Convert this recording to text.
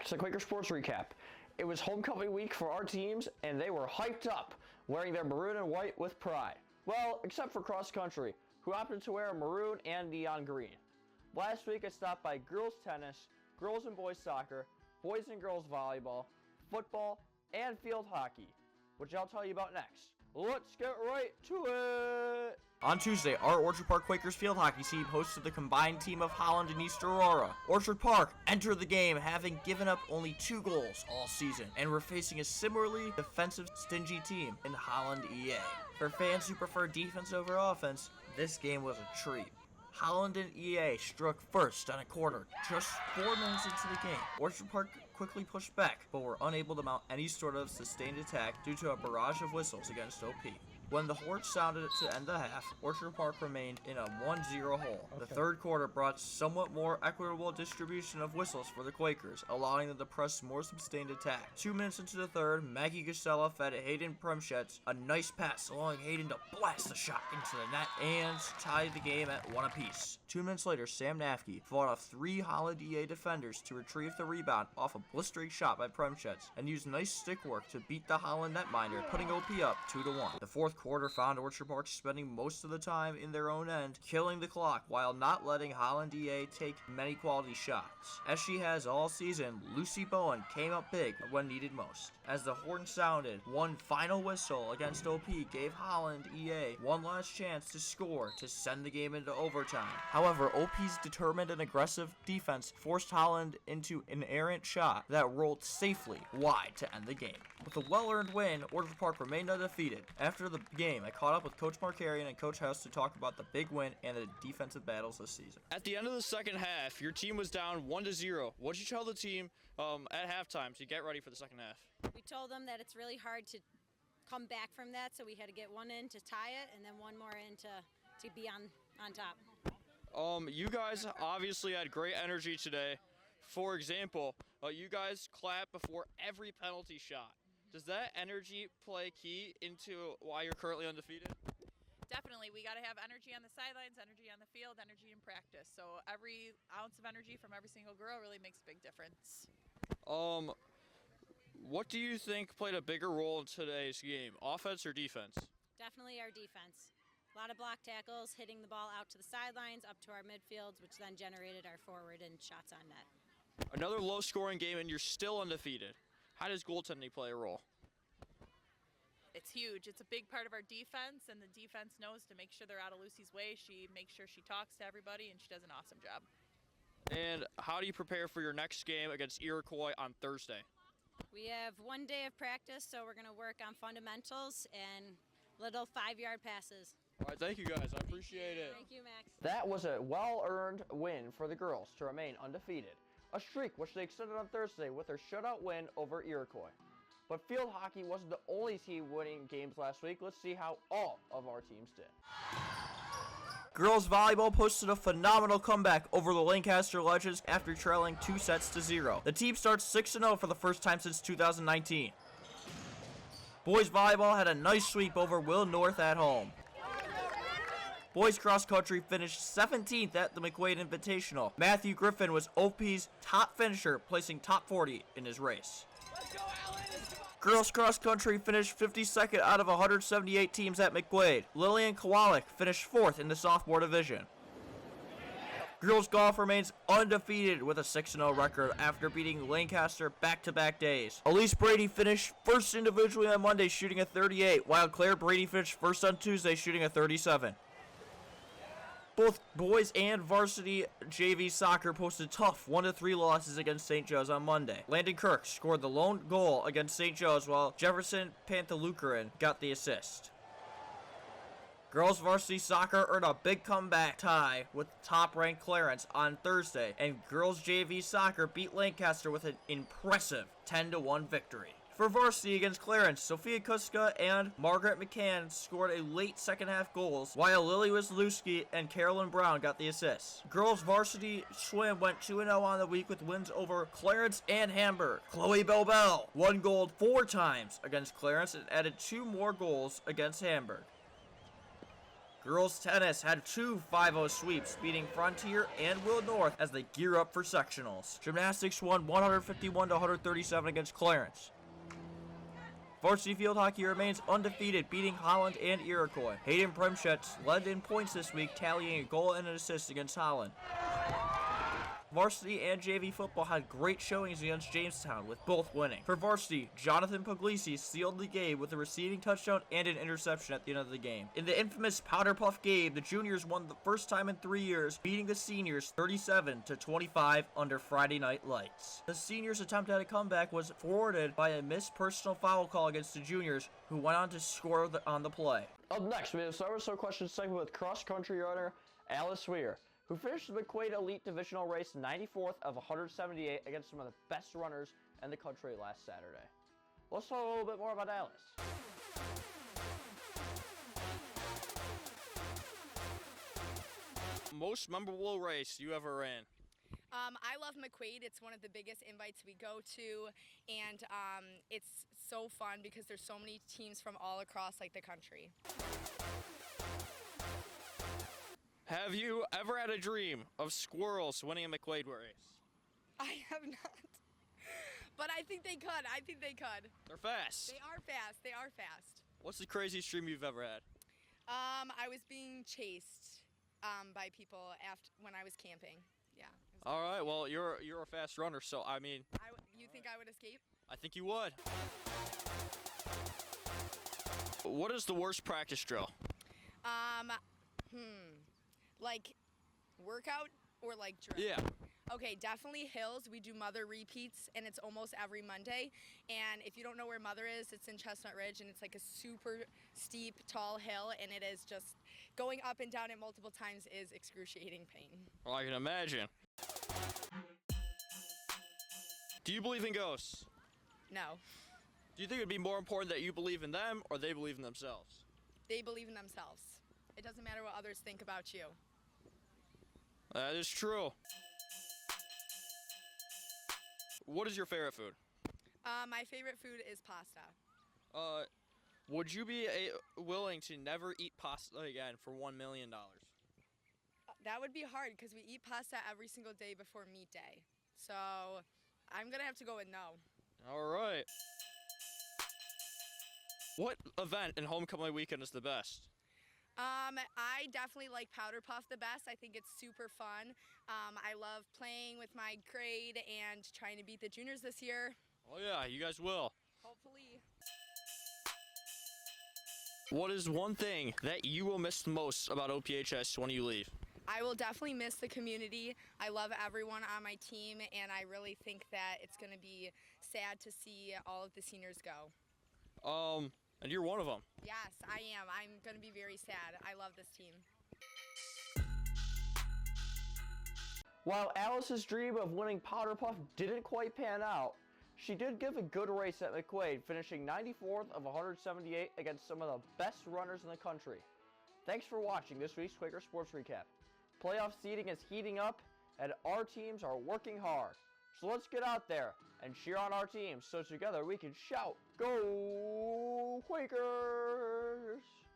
to the Quaker Sports Recap. It was homecoming week for our teams, and they were hyped up, wearing their maroon and white with pride. Well, except for cross country, who happened to wear maroon and neon green. Last week I stopped by girls tennis, girls and boys soccer, boys and girls volleyball, football, and field hockey, which I'll tell you about next. Let's get right to it! On Tuesday, our Orchard Park Quakers field hockey team hosted the combined team of Holland and East Aurora. Orchard Park entered the game having given up only 2 goals all season, and were facing a similarly defensive, stingy team in Holland EA. For fans who prefer defense over offense, this game was a treat. Holland and EA struck first on a corner just 4 minutes into the game. Orchard Park quickly pushed back, but were unable to mount any sort of sustained attack due to a barrage of whistles against OP. When the horn sounded to end the half, Orchard Park remained in a 1-0 hole. The third quarter brought somewhat more equitable distribution of whistles for the Quakers, allowing them to press more sustained attack. 2 minutes into the third, Maggie Gusella fed Hayden Premschetz a nice pass, allowing Hayden to blast the shot into the net and tied the game at 1 apiece. 2 minutes later, Sam Nafke fought off 3 Holland EA defenders to retrieve the rebound off a blistering shot by Premschetz and used nice stick work to beat the Holland netminder, putting OP up 2-1. The fourth quarter found Orchard Park spending most of the time in their own end, killing the clock while not letting Holland EA take many quality shots. As she has all season, Lucy Bowen came up big when needed most. As the horn sounded, one final whistle against OP gave Holland EA one last chance to score to send the game into overtime. However, OP's determined and aggressive defense forced Holland into an errant shot that rolled safely wide to end the game. With a well-earned win, Orchard Park remained undefeated. After the game, I caught up with Coach Markarian and Coach House to talk about the big win and the defensive battles this season. At the end of the second half, your team was down 1-0. What did you tell the team at halftime to get ready for the second half? We told them that it's really hard to come back from that, so we had to get one in to tie it and then one more in to be on top. You guys obviously had great energy today. For example, you guys clap before every penalty shot. Does that energy play key into why you're currently undefeated? Definitely. We got to have energy on the sidelines, energy on the field, energy in practice. So every ounce of energy from every single girl really makes a big difference. What do you think played a bigger role in today's game, offense or defense? Definitely our defense. A lot of block tackles, hitting the ball out to the sidelines, up to our midfields, which then generated our forward and shots on net. Another low-scoring game, and you're still undefeated. How does goaltending play a role? It's huge. It's a big part of our defense, and the defense knows to make sure they're out of Lucy's way. She makes sure she talks to everybody, and she does an awesome job. And how do you prepare for your next game against Iroquois on Thursday? We have 1 day of practice, so we're going to work on fundamentals and little 5-yard passes. All right, thank you guys. I appreciate it. Thank you, Max. That was a well-earned win for the girls to remain undefeated. A streak which they extended on Thursday with their shutout win over Iroquois. But field hockey wasn't the only team winning games last week. Let's see how all of our teams did. Girls volleyball posted a phenomenal comeback over the Lancaster Legends after trailing 2-0. The team starts 6-0 for the first time since 2019. Boys volleyball had a nice sweep over Will North at home. Boys cross country finished 17th at the McQuaid Invitational. Matthew Griffin was OP's top finisher, placing top 40 in his race. Girls cross country finished 52nd out of 178 teams at McQuaid. Lillian Kowalik finished 4th in the sophomore division. Girls golf remains undefeated with a 6-0 record after beating Lancaster back-to-back days. Elise Brady finished first individually on Monday, shooting a 38, while Claire Brady finished first on Tuesday, shooting a 37. Both boys and varsity JV soccer posted tough 1-3 losses against St. Joe's on Monday. Landon Kirk scored the lone goal against St. Joe's, while Jefferson Pantalukaran got the assist. Girls varsity soccer earned a big comeback tie with top-ranked Clarence on Thursday, and girls JV soccer beat Lancaster with an impressive 10-1 victory. For varsity against Clarence, Sophia Kuska and Margaret McCann scored a late second-half goals, while Lily Wisniewski and Carolyn Brown got the assists. Girls varsity swim went 2-0 on the week with wins over Clarence and Hamburg. Chloe Bell won gold 4 times against Clarence and added 2 more goals against Hamburg. Girls tennis had two 5-0 sweeps, beating Frontier and Will North as they gear up for sectionals. Gymnastics won 151-137 against Clarence. Varsity field hockey remains undefeated, beating Holland and Iroquois. Hayden Premschetz led in points this week, tallying a goal and an assist against Holland. Varsity and JV football had great showings against Jamestown, with both winning. For varsity, Jonathan Puglisi sealed the game with a receiving touchdown and an interception at the end of the game. In the infamous Powder Puff game, the juniors won the first time in 3 years, beating the seniors 37-25 under Friday Night Lights. The seniors' attempt at a comeback was thwarted by a missed personal foul call against the juniors, who went on to score on the play. Up next, we have Summer So Question segment with cross-country runner Alice Weir, who finished the McQuaid Elite Divisional race 94th of 178 against some of the best runners in the country last Saturday. Let's talk a little bit more about Alice. Most memorable race you ever ran? I love McQuaid. It's one of the biggest invites we go to, and it's so fun because there's so many teams from all across the country. Have you ever had a dream of squirrels winning a McQuaid race? I have not, but I think they could. They're fast. They are fast. They are fast. What's the craziest dream you've ever had? I was being chased by people when I was camping. Yeah. All right, well, you're a fast runner, so I mean. You think I would escape? I think you would. What is the worst practice drill? Like workout or drill? Yeah. Okay, definitely hills. We do Mother repeats, and it's almost every Monday. And if you don't know where Mother is, it's in Chestnut Ridge, and it's a super steep, tall hill, and it is just going up and down it multiple times is excruciating pain. Well, I can imagine. Do you believe in ghosts? No, Do you think it would be more important that you believe in them or they believe in themselves? they believe in themselves. It doesn't matter what others think about you. That is true. What is your favorite food? My favorite food is pasta. Would you be willing to never eat pasta again for $1 million? That would be hard because we eat pasta every single day before meat day. So I'm going to have to go with no. All right. What event in homecoming weekend is the best? I definitely like Powder Puff the best. I think it's super fun. I love playing with my grade and trying to beat the juniors this year. Oh yeah, you guys will. Hopefully. What is one thing that you will miss the most about OPHS when you leave? I will definitely miss the community. I love everyone on my team, and I really think that it's going to be sad to see all of the seniors go. And you're one of them. Yes, I am. I'm going to be very sad. I love this team. While Alice's dream of winning Powder Puff didn't quite pan out, she did give a good race at McQuaid, finishing 94th of 178 against some of the best runners in the country. Thanks for watching this week's Quaker Sports Recap. Playoff seeding is heating up, and our teams are working hard. So let's get out there and cheer on our teams so together we can shout, "Go Quakers!"